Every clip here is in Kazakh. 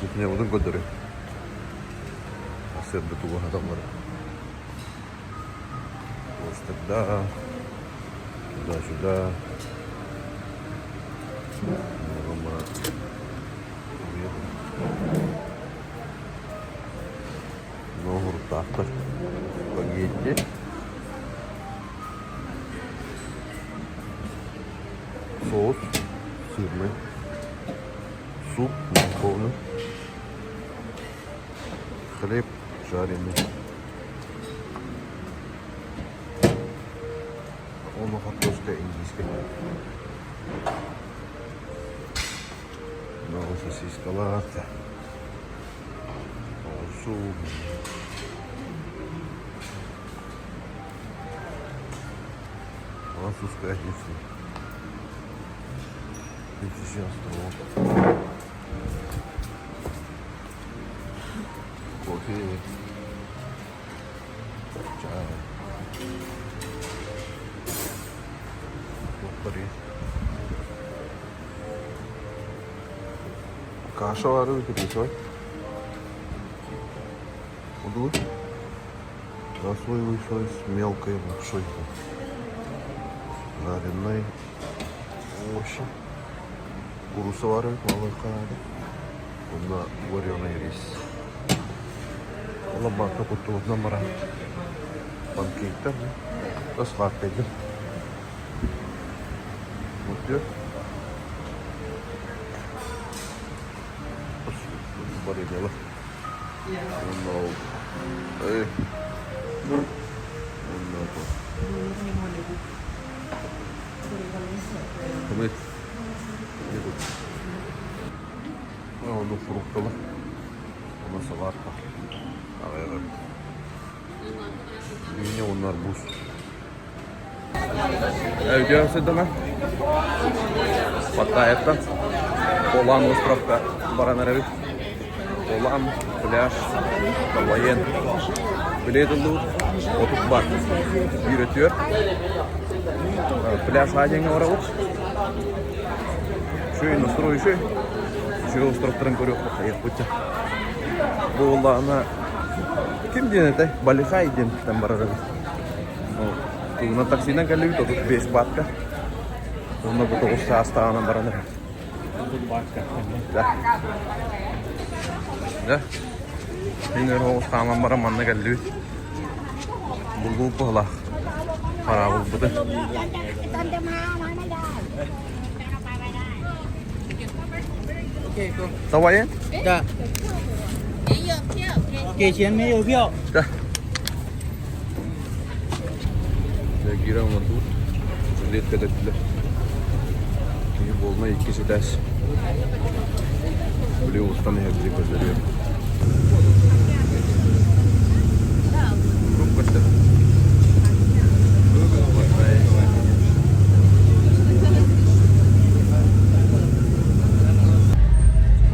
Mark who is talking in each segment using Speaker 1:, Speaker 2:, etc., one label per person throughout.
Speaker 1: Gitmeye odun gönderiyor. Sen de tuğun adamları. Тогда, туда-сюда. Ногу так-то. Спагетти. Соус сырный. Суп морковный. Хлеб жареный. Onu hakikaten İngilizce. Много сосиска латте. Суп. Французская яйца. Сейчас кофе. Чай. Каша var mı peki? Удул? Расслоивый с мелкой лапшой. Жареной овощи. Kurusu var mı? Vallahi kanada. Bunda вареный рис. Valla bakta kutuğundan bana pankekler mi? Nasıl farklıydı? Mutlu. Bari gel. Ondan. Hey. Ondan. Evet. Onu fruktalı. Ona salar. Evet. Yine onlar buz. Evde седана. Хватает-то. Полан островка Баранаревич. Полан, пляж, Тавайен. Білетілді отып бар. Үйретер. Пляж адеңе орауыт. Шөй настрой шөй. Шөй островтарын көрек қайық бұтты. Бұл ана кім денеті? Балихай денеттен барарабыз. Тугна таксинен кәлі үйт, отып 5 батка. Тугна бұты ұста астағанан баранарабыз. Да. Да. Şimdi hoşlanmam bara manna geldi. Bulduğum pahla. Para buldu. Sao vậy em?
Speaker 2: Dạ. Kể chuyện mấy yêu.
Speaker 1: Dạ. Để gira mà tut. Lihat kedetli. Ini bolma ikisi ders. Beliau ustan ya bizi gösteriyor.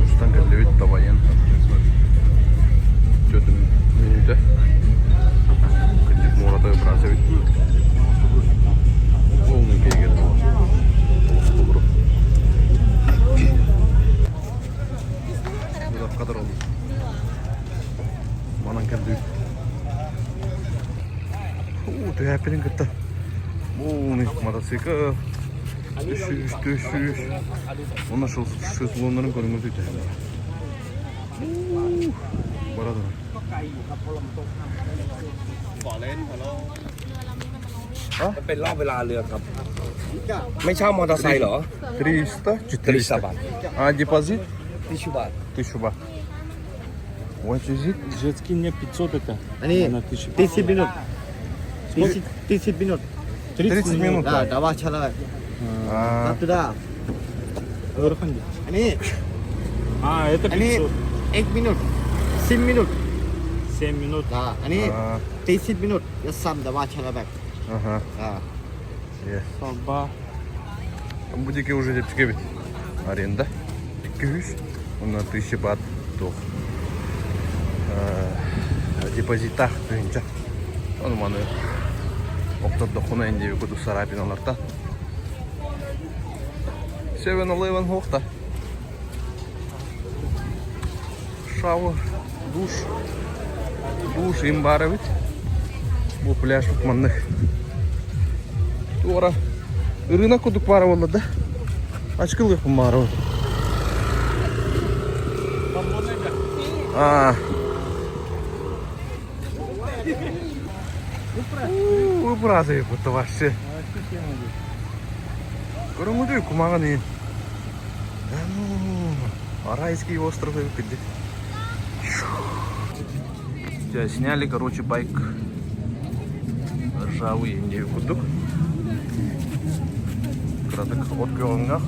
Speaker 1: Ustan geldi Tavayen. Gördüm menüde. Kıcık morada Brazzavit. Onun geldi. Olur. Bu kadar oldu. Bana geldi. Tuh happening kita. Nih мотоцикл. Düşüş. Ona şu bunların konumunu tutacağım. Barada.
Speaker 3: เป็นรอบเวลาเรือครับไม่เช่ามอเตอร์ไซค์เหรอ
Speaker 1: 300, 400
Speaker 3: бат.
Speaker 1: А депозит?
Speaker 3: 1000 бат.
Speaker 1: 1000 бат. Вот визит.
Speaker 2: Детский мне 500 это.
Speaker 4: Они 30 минут. 30 минут.
Speaker 1: 30 минут.
Speaker 4: Да, давай чалай.
Speaker 1: А,
Speaker 4: Туда. Они
Speaker 2: Это 500.
Speaker 4: 1 минут. 7 минут.
Speaker 2: 7 минут.
Speaker 4: Да, они
Speaker 1: а,
Speaker 4: 30 минут. Я сам давай чалай бак.
Speaker 1: ага.
Speaker 4: Да.
Speaker 1: Yes.
Speaker 2: Sorba.
Speaker 1: Будики уже депскебит. Аренда. 200. Ona 1000 бат. Тух. Депозитах tuyunca. Onu bana Oktob dokunayın diye kudu saray binalarda. 7-Eleven hoqta. шауэр, душ им бары бит. Бу пляж бит маннык. Тура рынок кудук бары болду да. Ачкылык бары. Выбрасывай, будто вообще. Көрөңүдөй кумаган үй. Райский остров где. Сейчас сняли, короче, байк. Ржавый индей кудук. Краток от кёлонгах.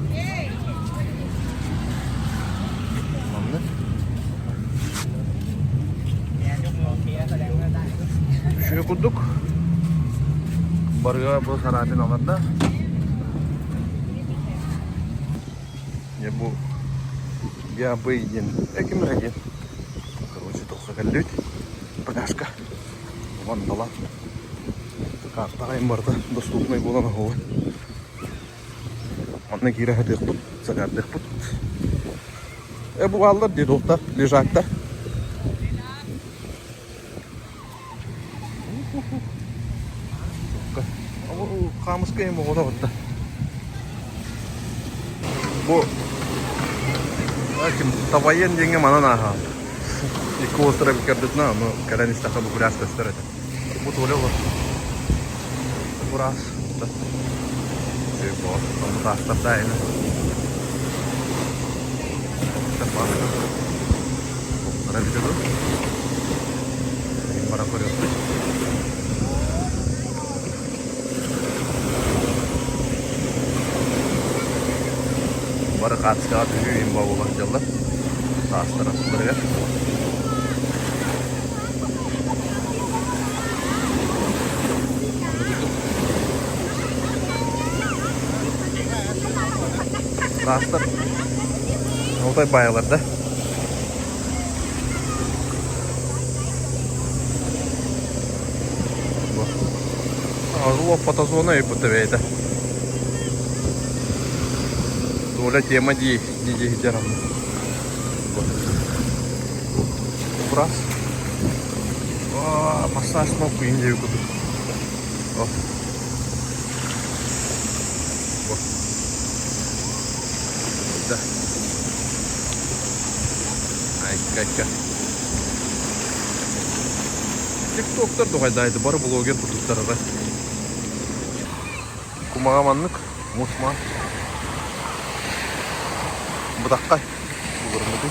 Speaker 1: Еще кудук. Барга был саратин аларда. Я был я бы един. Эким один. Короче, толка каллют. Пляшка. Вандала. Карта им барда доступный болан хова. Анна кире хадык бут, загардык бут. Бу аллар дедокта, лежакта. Камыска ему года вот. Бу Тавайен деньги мана наха. И остров кирдит на, но когда не стаха бу пляшка стерет. Бу толево. Бу раз. Бо там раста тайна. Тапана. Нравится да? И пора порёт. Бары қатысқа үйін бауылар жылы. Тастырып бірге. Тастыр. Олтай байылар да. Жлоб фотозона и бутовейді. Доля тема ди гитерам. Брас. Массаж кнопку индию куду. Да. Ай, кака. Тиктоктар догайдайды, бары блогер кутуктары. Кумагаманнык, мушма. Будаккай. Бурмуду.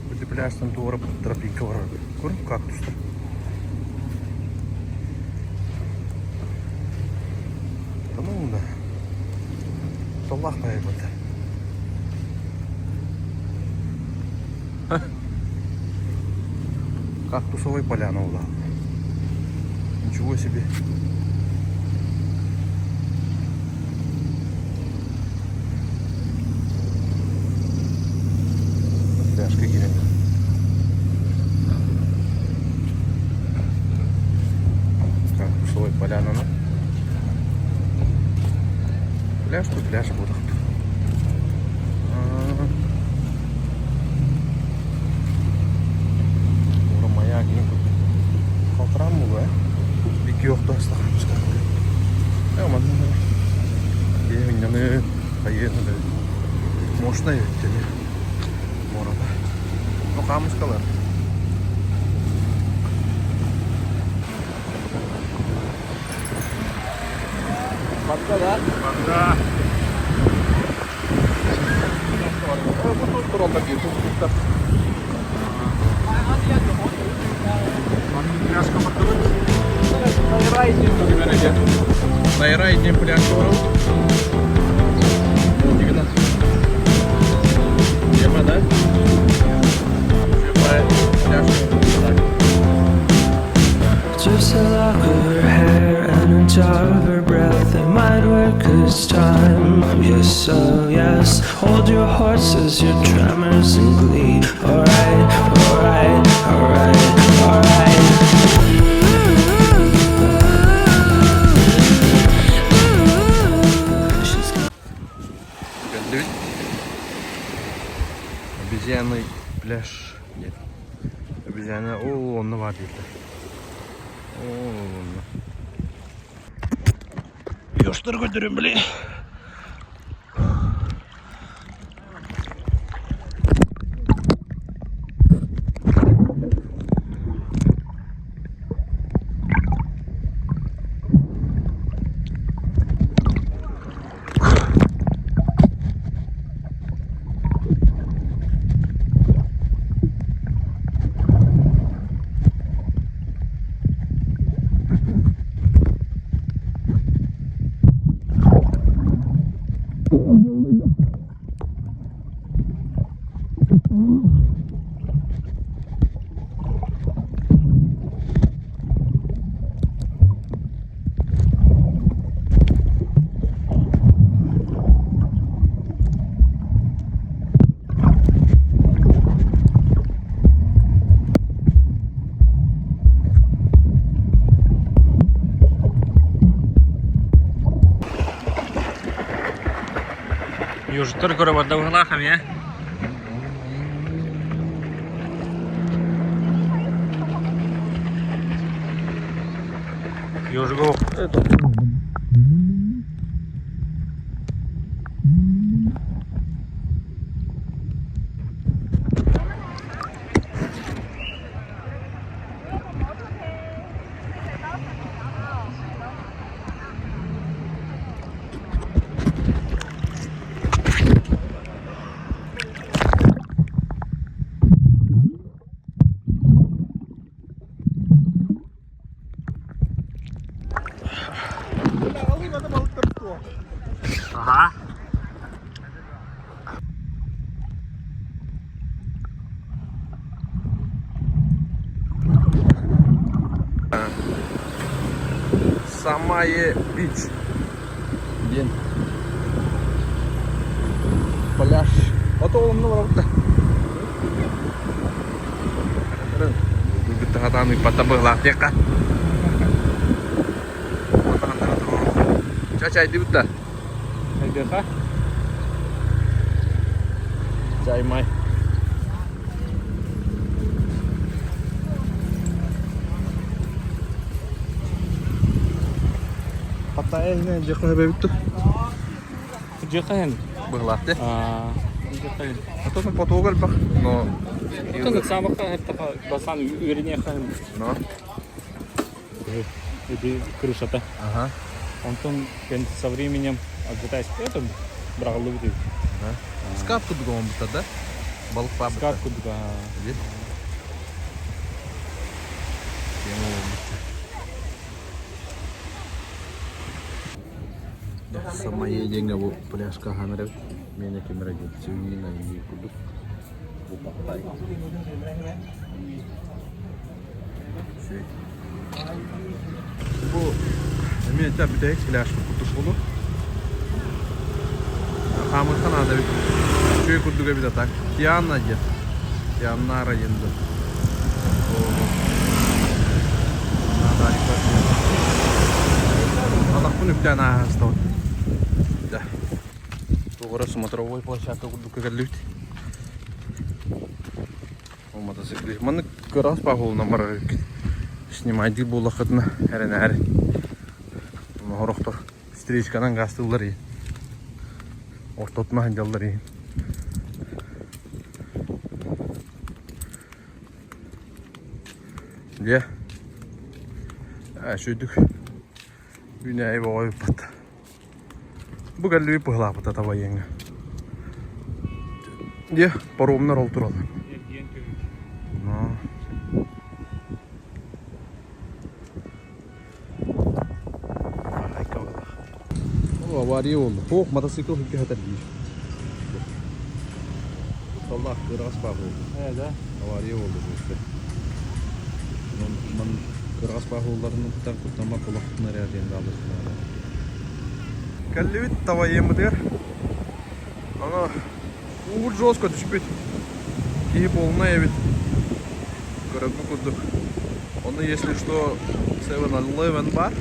Speaker 1: Бұл пляждан туырып тропикка барады. Көріп кактустар. Тамам да. Таллах байбады. Кактусовой поляна была. Ничего себе. Пляжка гирень. Кактусовой поляна. Пляж тут пляж будет. Yok da ıslakmış kalıyor. Aman yemin yanı hayırlı. Moşna yetteli. Morada. O kalmış kalır. Bakta da. Bakta. Bu turalda geçiyor. Biraz kapatalım. Найрайднем пляж ворот. 19. Тема, да? Пляж.
Speaker 5: Just a lock of her hair and a jar of her breath. It might work 'cause time. Yes, so yes. Hold your horses, your tremors and glee. Alright, alright, alright, alright.
Speaker 1: Onunla var değil. Onunla. Yoştur götürün bile.
Speaker 2: Już tylko robota uchlacham, nie? Już go. Aha.
Speaker 1: Самое бич. День. Пляж. Вот он, ну, правда. Kita katakan patah belah dia kan. Caca di betul.
Speaker 2: Найдешь, а?
Speaker 1: Чай май. Patah ini je kau begitu.
Speaker 2: Джихаен.
Speaker 1: Belah dia.
Speaker 2: Джихаен.
Speaker 1: Atau kan Portugal pak. No.
Speaker 2: Это на самом деле это басан вернее хаем.
Speaker 1: No.
Speaker 2: Это крыша-то.
Speaker 1: Ага.
Speaker 2: Он там со временем обретаясь это брал люди.
Speaker 1: Скапку другому будет, да? Балык папа.
Speaker 2: Скатку да.
Speaker 1: Видишь? Sama ye nggak bu pelias kahan rep, mana kamera gitu sini nanti kudu buka tai. Bu, ini aja beda pelias kudu bulu. Kamu kan ada cuy kudu gak bisa tak, tian aja, tian nara yendu. Nada ikut. Anak pun udah nahas tau. Да. Тугора смотровой площадка кудука галют. О мотоцикле. Маны раз пахол номер снимать ди була хатна. Әрен. Мохороктор. Встречканан гастыллар. Ортотма ханжаллар. Де. Шөйдүк. Güney boyu pat. Bu galli pahla pata tava yenga. Dia paromnar oltural. No. Ay kavada. O avariye oldu. Hoq motosikl hükü hatar değil. Allah kırgas bağlı oldu.
Speaker 2: Evet ha.
Speaker 1: Avariye oldu bu işte. Man kırgas bağlılarının kutan kutama kulaklıkına reaksiyon aldılar. Каллевит тава емдер. Ана угол жестко düşпейт. И полная ведь. Коротко кудук. Он если что 7-Eleven бар.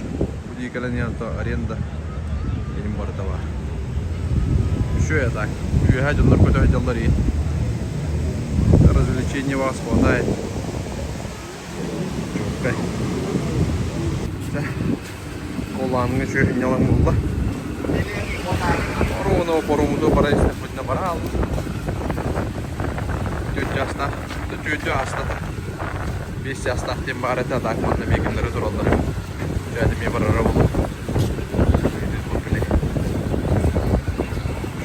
Speaker 1: Будет калянята аренда. Елим бар тава. Еще я так. Уехать он наркотик делари. Развлечений вас хватает. Okei. Ollaan syöhin jalan mulla. Porumutu parista putina parhaalla. Tyttöasta. Vissiasta timbaaretaan taakmatta miikin ryturolta. Syötimiä parhaalla.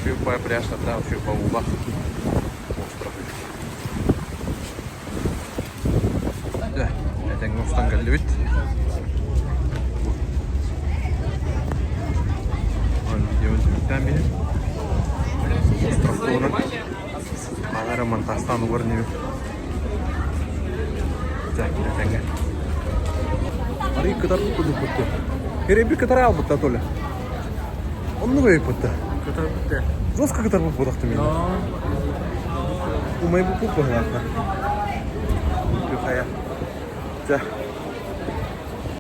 Speaker 1: Syöpää ja pidästä tää on syöpää uva. Mustan kallyt. On videon yhtään Straftuuna. Mä taas taannut vuoden Säkkiä. Riikka tarttu tuputtu. Hei, pikka tara albuttaa tuolle. On nuo iputtaa. Zoska tarttu putahti minä. Kun mä ei puppu hyvää. Pyhä ja...